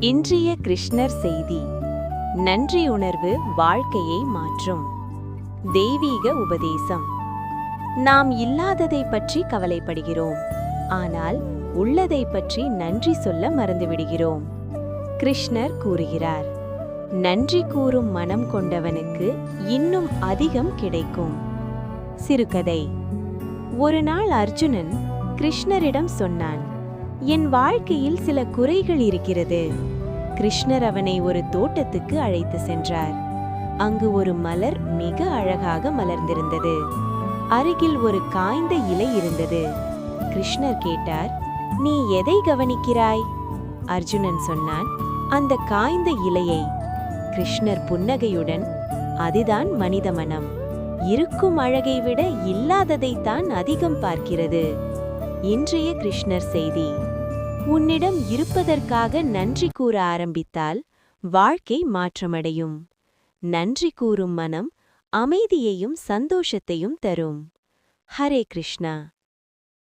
இன்றைய கிருஷ்ணர் செய்தி. நன்றியுணர்வு வாழ்க்கையை மாற்றும். தெய்வீக உபதேசம். நாம் இல்லாததை பற்றி கவலைப்படுகிறோம், ஆனால் உள்ளதை பற்றி நன்றி சொல்ல மறந்துவிடுகிறோம். கிருஷ்ணர் கூறுகிறார், நன்றி கூறும் மனம் கொண்டவனுக்கு இன்னும் அதிகம் கிடைக்கும். சிறுகதை. ஒரு நாள் அர்ஜுனன் கிருஷ்ணரிடம் சொன்னான், என் வாழ்க்கையில் சில குறைகள் இருக்கிறது. கிருஷ்ணர் அவனை ஒரு தோட்டத்துக்கு அழைத்து சென்றார். அங்கு ஒரு மலர் மிக அழகாக மலர்ந்திருந்தது. அருகில் ஒரு காய்ந்த இலை இருந்தது. கிருஷ்ணர் கேட்டார், நீ எதை கவனிக்கிறாய்? அர்ஜுனன் சொன்னான், அந்த காய்ந்த இலையை. கிருஷ்ணர் புன்னகையுடன், அதுதான் மனித மனம். இருக்கும் அழகை விட இல்லாததைத்தான் அதிகம் பார்க்கிறது. இன்றைய கிருஷ்ணர் செய்தி. உன்னிடம் இருப்பதற்காக நன்றி கூற ஆரம்பித்தால் வாழ்க்கை மாற்றமடையும். நன்றி கூறும் மனம் அமைதியையும் சந்தோஷத்தையும் தரும். ஹரே கிருஷ்ணா.